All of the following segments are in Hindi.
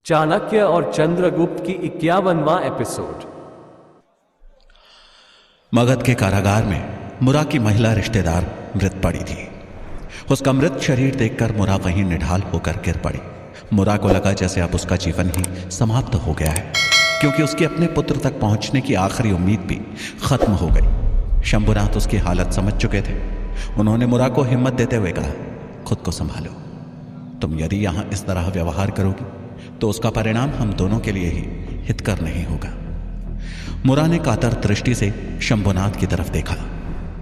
चाणक्य और चंद्रगुप्त की 51वां एपिसोड। मगध के कारागार में मुरा की महिला रिश्तेदार मृत पड़ी थी। उसका मृत शरीर देखकर मुरा वहीं निढाल होकर गिर पड़ी। मुरा को लगा जैसे अब उसका जीवन ही समाप्त हो गया है, क्योंकि उसके अपने पुत्र तक पहुंचने की आखिरी उम्मीद भी खत्म हो गई। शंभुनाथ उसकी हालत समझ चुके थे। उन्होंने मुरा को हिम्मत देते हुए कहा, खुद को संभालो। तुम यदि यहां इस तरह व्यवहार करोगी तो उसका परिणाम हम दोनों के लिए ही हितकर नहीं होगा। मुरा ने कातर दृष्टि से शंभुनाथ की तरफ देखा।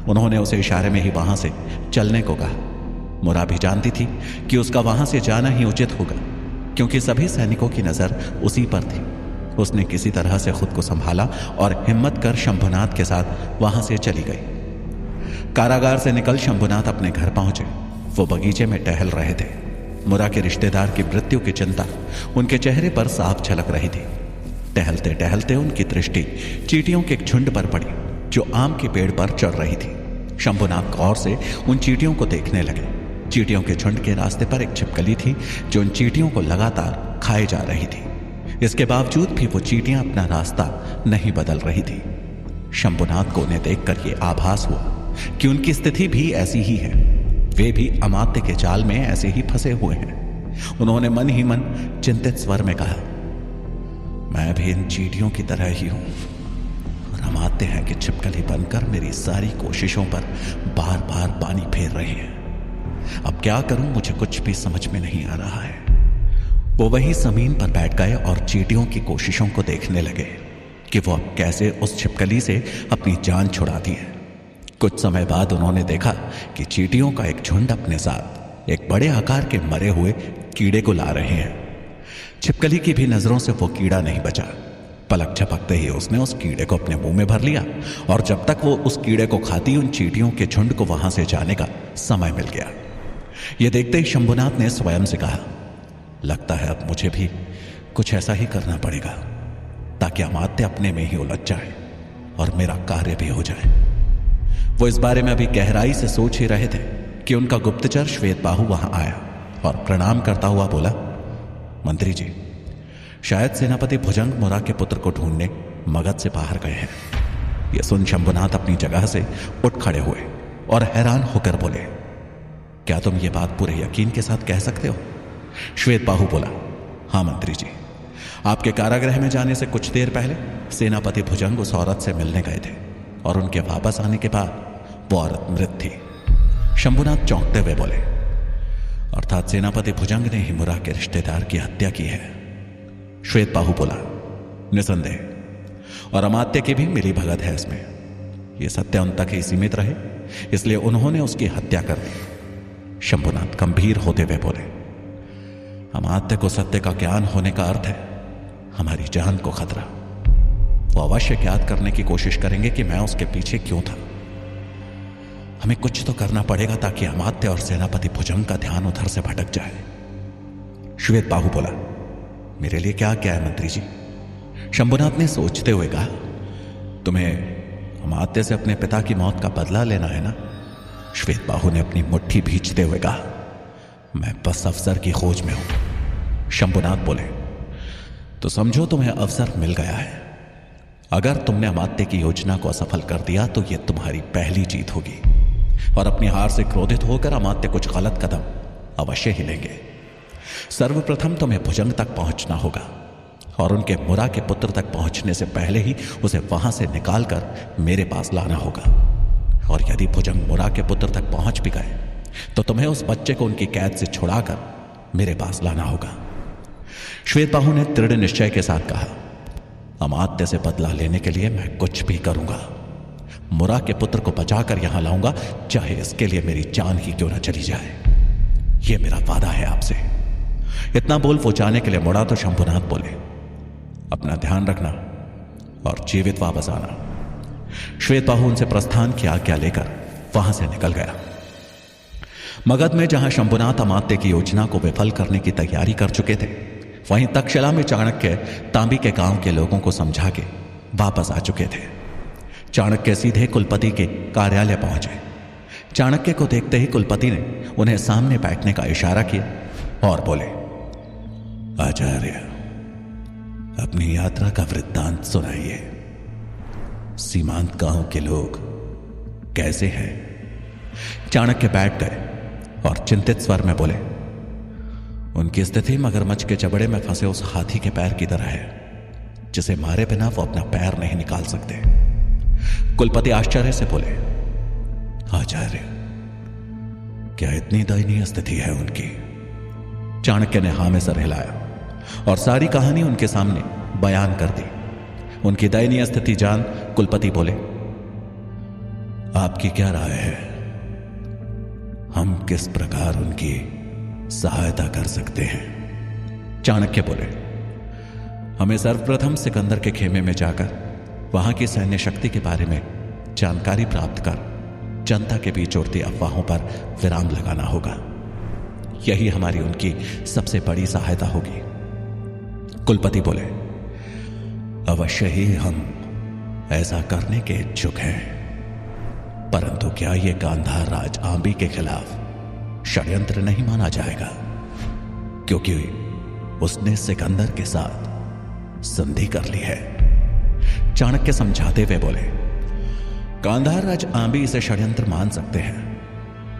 उन्होंने उसे इशारे में ही वहां से चलने को कहा। मुरा भी जानती थी कि उसका वहां से जाना ही उचित होगा, क्योंकि सभी सैनिकों की नजर उसी पर थी। उसने किसी तरह से खुद को संभाला और हिम्मत कर शंभुनाथ के साथ वहां से चली गई। कारागार से निकल शंभुनाथ अपने घर पहुंचे। वो बगीचे में टहल रहे थे। मुरा के रिश्तेदार की मृत्यु की चिंता उनके चेहरे पर साफ झलक रही थी। टहलते टहलते उनकी दृष्टि चींटियों के एक झुंड पर पड़ी जो आम के पेड़ पर चढ़ रही थी। शंभुनाथ गौर से उन चींटियों को देखने लगे। चींटियों के झुंड के रास्ते पर एक छिपकली थी जो उन चींटियों को लगातार खाए जा रही थी। इसके बावजूद भी वो चींटियां अपना रास्ता नहीं बदल रही थी। शंभुनाथ को उन्हें देखकर यह आभास हुआ कि उनकी स्थिति भी ऐसी ही है। वे भी अमात्य के जाल में ऐसे ही फंसे हुए हैं। उन्होंने मन ही मन चिंतित स्वर में कहा, मैं भी इन चींटियों की तरह ही हूं और अमात्य हैं कि छिपकली बनकर मेरी सारी कोशिशों पर बार बार पानी फेर रहे हैं। अब क्या करूं, मुझे कुछ भी समझ में नहीं आ रहा है। वो वही जमीन पर बैठ गए और चींटियों की कोशिशों को देखने लगे कि वो अब कैसे उस छिपकली से अपनी जान छुड़ाती है। कुछ समय बाद उन्होंने देखा कि चींटियों का एक झुंड अपने साथ एक बड़े आकार के मरे हुए कीड़े को ला रहे हैं। छिपकली की भी नजरों से वो कीड़ा नहीं बचा। पलक झपकते ही उसने उस कीड़े को अपने मुंह में भर लिया और जब तक वो उस कीड़े को खाती, उन चींटियों के झुंड को वहां से जाने का समय मिल गया। ये देखते ही शंभुनाथ ने स्वयं से कहा, लगता है अब मुझे भी कुछ ऐसा ही करना पड़ेगा ताकि अमात्य अपने में ही उलझ जाए और मेरा कार्य भी हो जाए। वो इस बारे में अभी गहराई से सोच ही रहे थे कि उनका गुप्तचर श्वेतबाहु वहां आया और प्रणाम करता हुआ बोला, मंत्री जी, शायद सेनापति भुजंग मुरा के पुत्र को ढूंढने मगध से बाहर गए हैं। यह सुन शंभुनाथ अपनी जगह से उठ खड़े हुए और हैरान होकर बोले, क्या तुम ये बात पूरे यकीन के साथ कह सकते हो? श्वेतबाहु बोला, हाँ मंत्री जी, आपके कारागृह में जाने से कुछ देर पहले सेनापति भुजंग उस औरत से मिलने गए थे और उनके वापस आने के बाद वो औरत मृत थी। शंभुनाथ चौंकते हुए बोले, अर्थात सेनापति भुजंग ने ही मुरा के रिश्तेदार की हत्या की है। श्वेतबाहु बोला, निसंदेह, और अमात्य की भी मिली भगत है इसमें। यह सत्य उन तक ही सीमित रहे, इसलिए उन्होंने उसकी हत्या कर दी। शंभुनाथ गंभीर होते हुए बोले, अमात्य को सत्य का ज्ञान होने का अर्थ है हमारी जान को खतरा। वो अवश्य ज्ञात करने की कोशिश करेंगे कि मैं उसके पीछे क्यों था। हमें कुछ तो करना पड़ेगा ताकि अमात्य और सेनापति भुजंग का ध्यान उधर से भटक जाए। श्वेतबाहु बोला, मेरे लिए क्या क्या है मंत्री जी? शंभुनाथ ने सोचते हुए कहा, तुम्हें अमात्य से अपने पिता की मौत का बदला लेना है ना? श्वेतबाहु ने अपनी मुट्ठी भींचते हुए कहा, मैं बस अवसर की खोज में हूं। शंभुनाथ बोले, तो समझो तुम्हें अवसर मिल गया है। अगर तुमने अमात्य की योजना को असफल कर दिया तो यह तुम्हारी पहली जीत होगी और अपनी हार से क्रोधित होकर अमात्य कुछ गलत कदम अवश्य ही लेंगे। सर्वप्रथम तुम्हें भुजंग तक पहुंचना होगा और उनके मुरा के पुत्र तक पहुंचने से पहले ही उसे वहां से निकालकर मेरे पास लाना होगा। और यदि भुजंग मुरा के पुत्र तक पहुंच भी गए तो तुम्हें उस बच्चे को उनकी कैद से छुड़ाकर मेरे पास लाना होगा। श्वेतबाहु ने दृढ़ निश्चय के साथ कहा, अमात्य से बदला लेने के लिए मैं कुछ भी करूंगा। मुरा के पुत्र को बचाकर यहां लाऊंगा, चाहे इसके लिए मेरी जान ही क्यों न चली जाए। यह मेरा वादा है आपसे। इतना बोल वो जाने के लिए मुड़ा तो शंभुनाथ बोले, अपना ध्यान रखना और जीवित वापस आना। श्वेतबाहु उनसे प्रस्थान की आज्ञा लेकर वहां से निकल गया। मगध में जहां शंभुनाथ अमात्य की योजना को विफल करने की तैयारी कर चुके थे, वहीं तक्षशिला में चाणक्य तांबी के गांव के लोगों को समझा के वापस आ चुके थे। चाणक्य सीधे कुलपति के कार्यालय पहुंचे। चाणक्य को देखते ही कुलपति ने उन्हें सामने बैठने का इशारा किया और बोले, आचार्य, अपनी यात्रा का वृत्तांत सुनाइए। सीमांत गांव के लोग कैसे हैं? चाणक्य बैठ गए और चिंतित स्वर में बोले, उनकी स्थिति मगरमच्छ के जबड़े में फंसे उस हाथी के पैर की तरह है जिसे मारे बिना वो अपना पैर नहीं निकाल सकते। कुलपति आश्चर्य से बोले, आचार्य, क्या इतनी दयनीय स्थिति है उनकी? चाणक्य ने हां में सर हिलाया और सारी कहानी उनके सामने बयान कर दी। उनकी दयनीय स्थिति जान कुलपति बोले, आपकी क्या राय है? हम किस प्रकार उनकी सहायता कर सकते हैं? चाणक्य बोले, हमें सर्वप्रथम सिकंदर के खेमे में जाकर वहां की सैन्य शक्ति के बारे में जानकारी प्राप्त कर जनता के बीच उड़ती अफवाहों पर विराम लगाना होगा। यही हमारी उनकी सबसे बड़ी सहायता होगी। कुलपति बोले, अवश्य ही हम ऐसा करने के इच्छुक हैं, परंतु क्या यह गांधार राज आंबी के खिलाफ षड्यंत्र नहीं माना जाएगा? क्योंकि उसने सिकंदर के साथ संधि कर ली है। चाणक्य समझाते हुए बोले, गांधार राज आंबी इसे षड्यंत्र मान सकते हैं,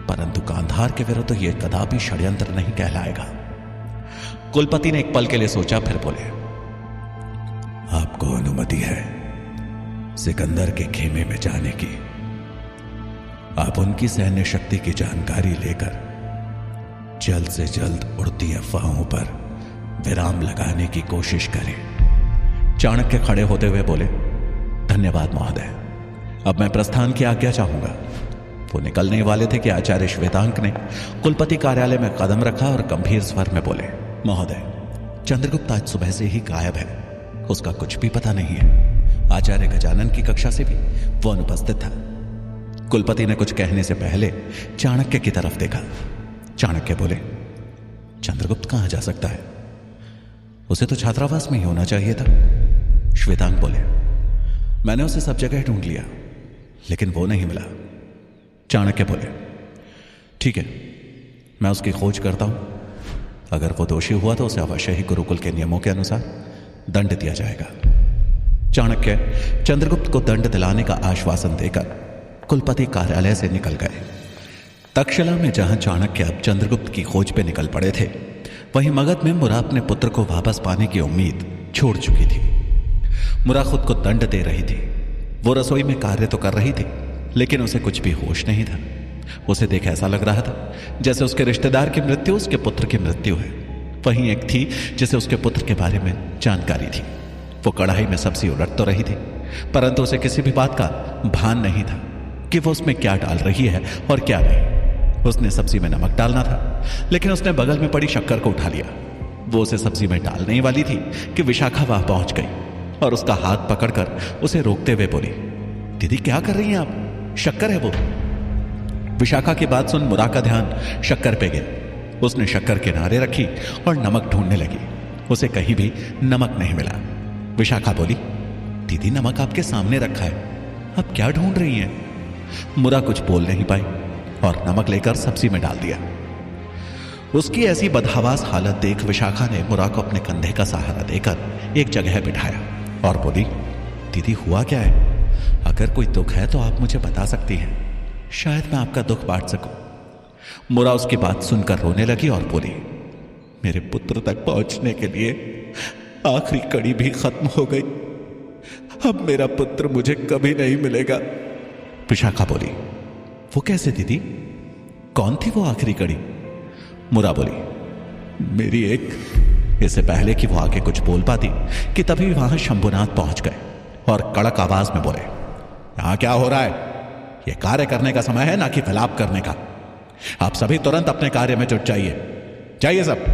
परंतु गांधार के विरुद्ध यह कदापि षड्यंत्र नहीं कहलाएगा। कुलपति ने एक पल के लिए सोचा, फिर बोले, आपको अनुमति है सिकंदर के खेमे में जाने की। आप उनकी सैन्य शक्ति की जानकारी लेकर जल्द से जल्द उड़ती अफवाहों पर विराम लगाने की कोशिश करें। चाणक्य खड़े होते हुए बोले, धन्यवाद महोदय, अब मैं प्रस्थान की आज्ञा चाहूंगा। वो निकलने वाले थे कि आचार्य श्वेतांक ने कुलपति कार्यालय में कदम रखा और गंभीर स्वर में बोले, महोदय, चंद्रगुप्त आज सुबह से ही गायब है, उसका कुछ भी पता नहीं है। आचार्य गजानन की कक्षा से भी वो अनुपस्थित था। कुलपति ने कुछ कहने से पहले चाणक्य की तरफ देखा। चाणक्य बोले, चंद्रगुप्त कहां जा सकता है? उसे तो छात्रावास में ही होना चाहिए था। श्वेतांक बोले, मैंने उसे सब जगह ढूंढ लिया, लेकिन वो नहीं मिला। चाणक्य बोले, ठीक है, मैं उसकी खोज करता हूं। अगर वो दोषी हुआ तो उसे अवश्य ही गुरुकुल के नियमों के अनुसार दंड दिया जाएगा। चाणक्य चंद्रगुप्त को दंड दिलाने का आश्वासन देकर कुलपति कार्यालय से निकल गए। तक्षशिला में जहां चाणक्य अब चंद्रगुप्त की खोज पे निकल पड़े थे, वहीं मगध में मुरा अपने पुत्र को वापस पाने की उम्मीद छोड़ चुकी थी। मुरा खुद को दंड दे रही थी। वो रसोई में कार्य तो कर रही थी, लेकिन उसे कुछ भी होश नहीं था। उसे देख ऐसा लग रहा था जैसे उसके रिश्तेदार की मृत्यु उसके पुत्र की मृत्यु है। वहीं एक थी जिसे उसके पुत्र के बारे में जानकारी थी। वो कढ़ाई में सब्जी उलट तो रही थी, परंतु उसे किसी भी बात का भान नहीं था कि वो उसमें क्या डाल रही है और क्या नहीं। उसने सब्जी में नमक डालना था, लेकिन उसने बगल में पड़ी शक्कर को उठा लिया। वो उसे सब्जी में डालने ही वाली थी कि विशाखा वहां पहुंच गई और उसका हाथ पकड़कर उसे रोकते हुए बोली, दीदी क्या कर रही हैं आप? शक्कर है वो। विशाखा की बात सुन मुरा का ध्यान शक्कर पे गया। उसने शक्कर किनारे रखी और नमक ढूंढने लगी। उसे कहीं भी नमक नहीं मिला। विशाखा बोली, दीदी नमक आपके सामने रखा है, आप क्या ढूंढ रही हैं? मुरा कुछ बोल नहीं पाई और नमक लेकर सब्जी में डाल दिया। उसकी ऐसी बदहवास हालत देख विशाखा ने मुरा को अपने कंधे का सहारा देकर एक जगह बिठाया और बोली, दीदी हुआ क्या है? अगर कोई दुख है तो आप मुझे बता सकती हैं, शायद मैं आपका दुख बांट सकूं। मुरा उसकी बात सुनकर रोने लगी और बोली, मेरे पुत्र तक पहुंचने के लिए आखिरी कड़ी भी खत्म हो गई। अब मेरा पुत्र मुझे कभी नहीं मिलेगा। विशाखा बोली, वो कैसे दीदी? कौन थी वो आखिरी कड़ी? मुरा बोली, मेरी एक। इससे पहले कि वो आगे कुछ बोल पाती कि तभी वहां शंभुनाथ पहुंच गए और कड़क आवाज में बोले, यहां क्या हो रहा है? यह कार्य करने का समय है, ना कि विलाप करने का। आप सभी तुरंत अपने कार्य में जुट जाइए सब।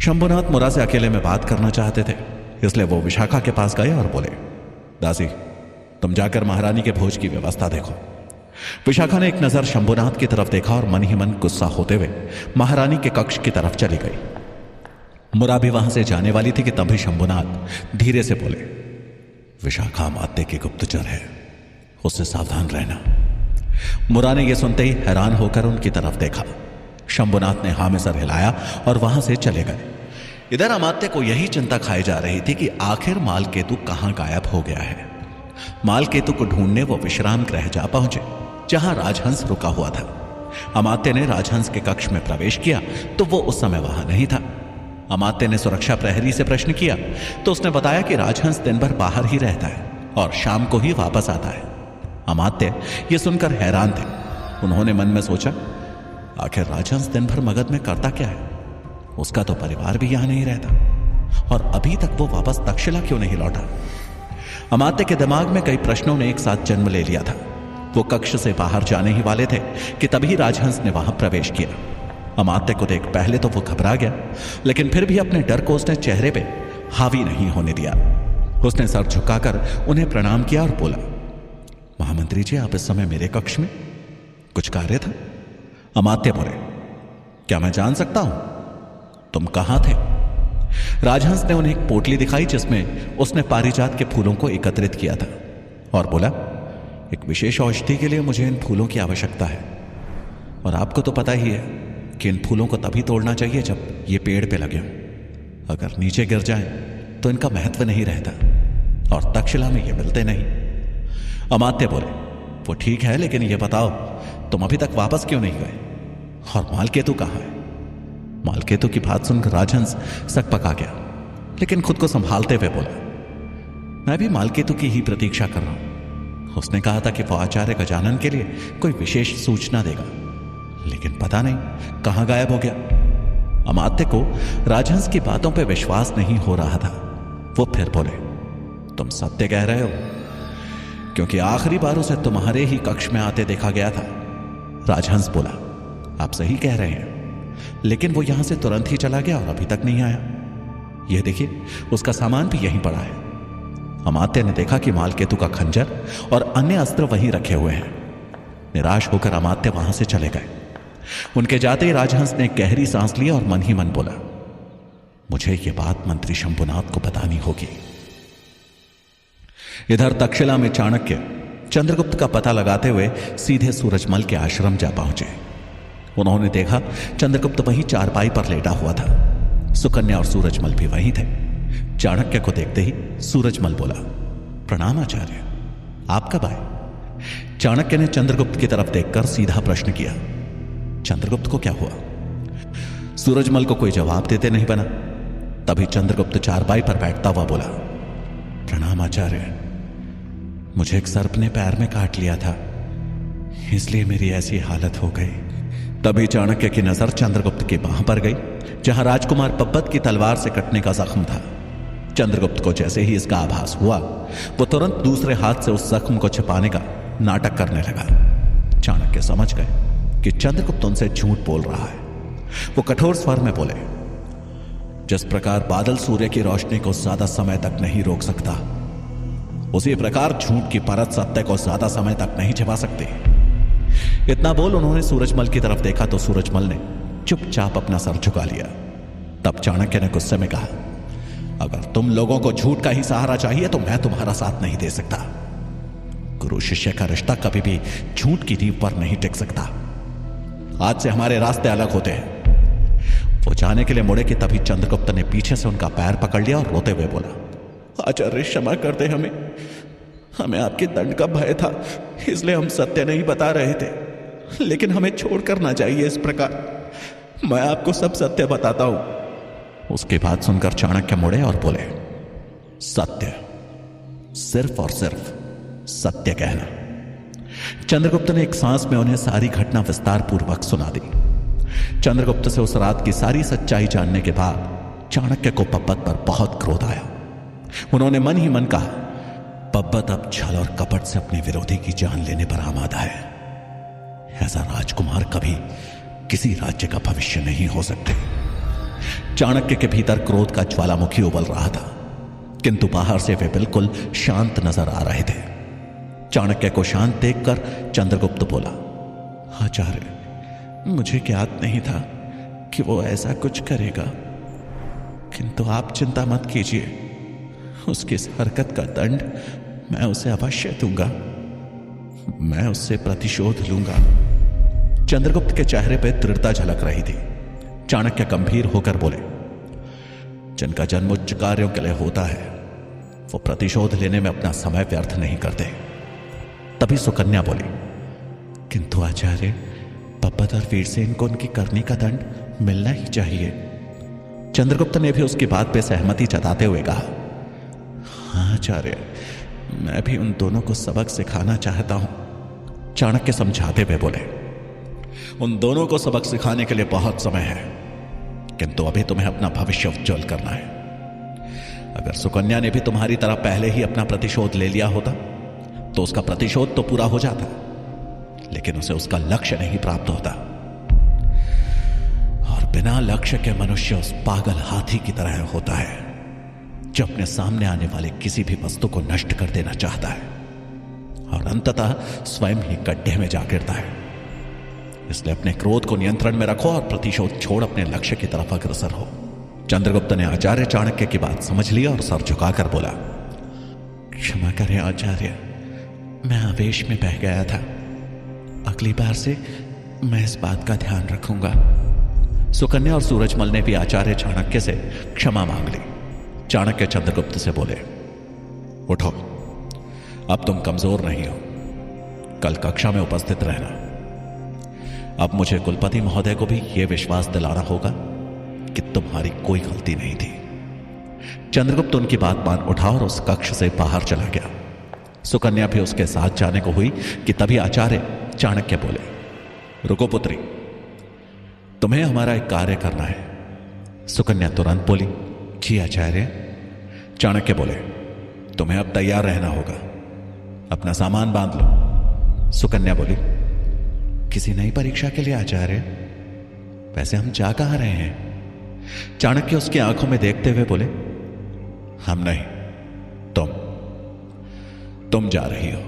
शंभुनाथ मुरा से अकेले में बात करना चाहते थे, इसलिए वो विशाखा के पास गए और बोले, दासी तुम जाकर महारानी के भोज की व्यवस्था देखो। विशाखा ने एक नजर शंभुनाथ की तरफ देखा और मन ही मन गुस्सा होते हुए महारानी के कक्ष की तरफ चली गई। मुरा भी वहां से जाने वाली थी कि तभी शंभुनाथ धीरे से बोले, विशाखा माते की गुप्तचर है, उससे सावधान रहना। मुरा ने यह सुनते ही हैरान होकर उनकी तरफ देखा। शंभुनाथ ने हां में सर हिलाया और वहां से चले गए। इधर अमात्य को यही चिंता खाई जा रही थी कि आखिर मालकेतु कहां गायब हो गया है। मालकेतु को ढूंढने वो विश्राम गृह जा पहुंचे, जहां राजहंस रुका हुआ था। अमात्य ने राजहंस के कक्ष में प्रवेश किया तो वो उस समय वहां नहीं था। अमात्य ने सुरक्षा प्रहरी से प्रश्न किया तो उसने बताया कि राजहंस दिन भर बाहर ही रहता है और शाम को ही वापस आता है। अमात्य ये सुनकर हैरान थे। उन्होंने मन में सोचा, आखिर राजहंस दिन भर मगध में करता क्या है? उसका तो परिवार भी यहां नहीं रहता और अभी तक वो वापस तक्षशिला क्यों नहीं लौटा? अमात्य के दिमाग में कई प्रश्नों ने एक साथ जन्म ले लिया था। वो कक्ष से बाहर जाने ही वाले थे कि तभी राजहंस ने वहां प्रवेश किया। अमात्य को देख पहले तो वो घबरा गया, लेकिन फिर भी अपने डर को उसने चेहरे पे हावी नहीं होने दिया। उसने सर झुकाकर उन्हें प्रणाम किया और बोला, महामंत्री जी, आप इस समय मेरे कक्ष में? कुछ कार्य था? अमात्य बोले, क्या मैं जान सकता हूं तुम कहां थे? राजहंस ने उन्हें एक पोटली दिखाई जिसमें उसने पारिजात के फूलों को एकत्रित किया था और बोला, एक विशेष औषधि के लिए मुझे इन फूलों की आवश्यकता है और आपको तो पता ही है कि इन फूलों को तभी तोड़ना चाहिए जब ये पेड़ पे लगे हों। अगर नीचे गिर जाएं तो इनका महत्व नहीं रहता और तक्षशिला में ये मिलते नहीं। अमात्य बोले, वो ठीक है, लेकिन ये बताओ तुम अभी तक वापस क्यों नहीं गए और मालकेतु कहां है? मालकेतु की बात सुनकर राजहंस सकपका गया, लेकिन खुद को संभालते हुए बोला, मैं भी मालकेतु की ही प्रतीक्षा कर रहा हूं। उसने कहा था कि वो आचार्य गजानन के लिए कोई विशेष सूचना देगा, लेकिन पता नहीं कहां गायब हो गया। अमात्य को राजहंस की बातों पर विश्वास नहीं हो रहा था। वो फिर बोले, तुम सत्य कह रहे हो, क्योंकि आखिरी बार उसे तुम्हारे ही कक्ष में आते देखा गया था। राजहंस बोला, आप सही कह रहे हैं, लेकिन वो यहां से तुरंत ही चला गया और अभी तक नहीं आया। यह देखिए, उसका सामान भी यहीं पड़ा है। अमात्य ने देखा कि मालकेतु का खंजर और अन्य अस्त्र वहीं रखे हुए हैं। निराश होकर अमात्य वहां से चले गए। उनके जाते ही राजहंस ने गहरी सांस ली और मन ही मन बोला, मुझे यह बात मंत्री शंभुनाथ को बतानी होगी। इधर तक्षशिला में चाणक्य चंद्रगुप्त का पता लगाते हुए सीधे सूरजमल के आश्रम जा पहुंचे। उन्होंने देखा चंद्रगुप्त वहीं चारपाई पर लेटा हुआ था। सुकन्या और सूरजमल भी वहीं थे। चाणक्य को देखते ही सूरजमल बोला, प्रणाम आचार्य, आप कब आए? चाणक्य ने चंद्रगुप्त की तरफ देखकर सीधा प्रश्न किया, चंद्रगुप्त को क्या हुआ? सूरजमल को कोई जवाब देते नहीं बना। तभी चंद्रगुप्त चारपाई पर बैठता हुआ बोला, प्रणाम आचार्य, मुझे एक सर्प ने पैर में काट लिया था, इसलिए मेरी ऐसी हालत हो गई। तभी चाणक्य की नजर चंद्रगुप्त की बांह पर गई, जहां राजकुमार पब्बत की तलवार से कटने का जख्म था। चंद्रगुप्त को जैसे ही इसका आभास हुआ, वो तुरंत दूसरे हाथ से उस जख्म को छिपाने का नाटक करने लगा। चाणक्य समझ गए कि चंद्रगुप्त उनसे झूठ बोल रहा है। वो कठोर स्वर में बोले, जिस प्रकार बादल सूर्य की रोशनी को ज्यादा समय तक नहीं रोक सकता, उसी प्रकार झूठ की परत सत्य को ज्यादा समय तक नहीं छिपा सकती। इतना बोल उन्होंने सूरजमल की तरफ देखा तो सूरजमल ने चुपचाप अपना सर झुका लिया। तब चाणक्य ने गुस्से में कहा, अगर तुम लोगों को झूठ का ही सहारा चाहिए तो मैं तुम्हारा साथ नहीं दे सकता। गुरु शिष्य का रिश्ता कभी भी झूठ की नींव पर नहीं टिक सकता। आज से हमारे रास्ते अलग होते हैं। वो जाने के लिए मुड़े कि तभी चंद्रगुप्त ने पीछे से उनका पैर पकड़ लिया और रोते हुए बोला, आचार्य क्षमा कर दे, हमें आपके दंड का भय था, इसलिए हम सत्य नहीं बता रहे थे, लेकिन हमें छोड़कर ना जाइए इस प्रकार, मैं आपको सब सत्य बताता हूं। उसकी बात सुनकर चाणक्य मुड़े और बोले, सत्य, सिर्फ और सिर्फ सत्य कहना। चंद्रगुप्त ने एक सांस में उन्हें सारी घटना विस्तार पूर्वक सुना दी। चंद्रगुप्त से उस रात की सारी सच्चाई जानने के बाद चाणक्य को पब्बत पर बहुत क्रोध आया। उन्होंने मन ही मन कहा, पब्बत अब छल और कपट से अपने विरोधी की जान लेने पर आमादा है। ऐसा राजकुमार कभी किसी राज्य का भविष्य नहीं हो सकते। चाणक्य के भीतर क्रोध का ज्वालामुखी उबल रहा था, किंतु बाहर से वे बिल्कुल शांत नजर आ रहे थे। चाणक्य को शांत देखकर चंद्रगुप्त बोला, आचार्य, मुझे ज्ञात नहीं था कि वो ऐसा कुछ करेगा, किंतु आप चिंता मत कीजिए, उसकी इस हरकत का दंड मैं उसे अवश्य दूंगा, मैं उससे प्रतिशोध लूंगा। चंद्रगुप्त के चेहरे पर दृढ़ता झलक रही थी। चाणक्य गंभीर होकर बोले, जिनका जन्म उच्च कार्यों के लिए होता है वो प्रतिशोध लेने में अपना समय व्यर्थ नहीं करते। तभी सुकन्या बोली, किंतु आचार्य, पब्बत और वीरसेन को उनकी करनी का दंड मिलना ही चाहिए। चंद्रगुप्त ने भी उसकी बात पे सहमति जताते हुए कहा, हाँ आचार्य, मैं भी उन दोनों को सबक सिखाना चाहता हूं। चाणक्य समझाते हुए बोले, उन दोनों को सबक सिखाने के लिए बहुत समय है, किंतु अभी तुम्हें अपना भविष्य उज्जवल करना है। अगर सुकन्या ने भी तुम्हारी तरह पहले ही अपना प्रतिशोध ले लिया होता तो उसका प्रतिशोध तो पूरा हो जाता, लेकिन उसे उसका लक्ष्य नहीं प्राप्त होता। और बिना लक्ष्य के मनुष्य उस पागल हाथी की तरह होता है जो अपने सामने आने वाले किसी भी वस्तु को नष्ट कर देना चाहता है और अंततः स्वयं ही गड्ढे में जा गिरता है। इसलिए अपने क्रोध को नियंत्रण में रखो और प्रतिशोध छोड़ अपने लक्ष्य की तरफ अग्रसर हो। चंद्रगुप्त ने आचार्य चाणक्य की बात समझ ली और सर झुकाकर बोला, क्षमा करें आचार्य, मैं आवेश में बह गया था। अगली बार से मैं इस बात का ध्यान रखूंगा। सुकन्या और सूरजमल ने भी आचार्य चाणक्य से क्षमा मांग ली। चाणक्य चंद्रगुप्त से बोले, उठो, अब तुम कमजोर नहीं हो, कल कक्षा में उपस्थित रहना। अब मुझे कुलपति महोदय को भी यह विश्वास दिलाना होगा कि तुम्हारी कोई गलती नहीं थी। चंद्रगुप्त उनकी बात मान उठा और उस कक्ष से बाहर चला गया। सुकन्या भी उसके साथ जाने को हुई कि तभी आचार्य चाणक्य बोले, रुको पुत्री, तुम्हें हमारा एक कार्य करना है। सुकन्या तुरंत बोली, जी आचार्य। चाणक्य बोले, तुम्हें अब तैयार रहना होगा, अपना सामान बांध लो। सुकन्या बोली, किसी नई परीक्षा के लिए आचार्य? वैसे हम जा कहां रहे हैं? चाणक्य उसकी आंखों में देखते हुए बोले, हम नहीं, तुम जा रही हो,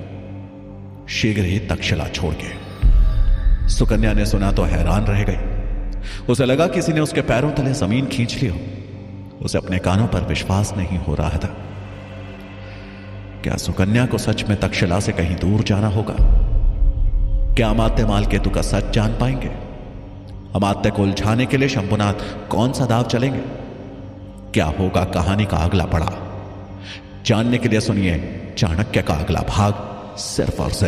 शीघ्र ही तक्षशिला छोड़ के। सुकन्या ने सुना तो हैरान रह गई। उसे लगा किसी ने उसके पैरों तले जमीन खींच ली हो। उसे अपने कानों पर विश्वास नहीं हो रहा था। क्या सुकन्या को सच में तक्षशिला से कहीं दूर जाना होगा? क्या अमात्य मालकेतु का सच जान पाएंगे? अमात्य को उलझाने के लिए शंभुनाथ कौन सा दाव चलेंगे? क्या होगा कहानी का अगला पड़ाव? जानने के लिए सुनिए चाणक्य का अगला भाग, सिर्फ और सिर्फ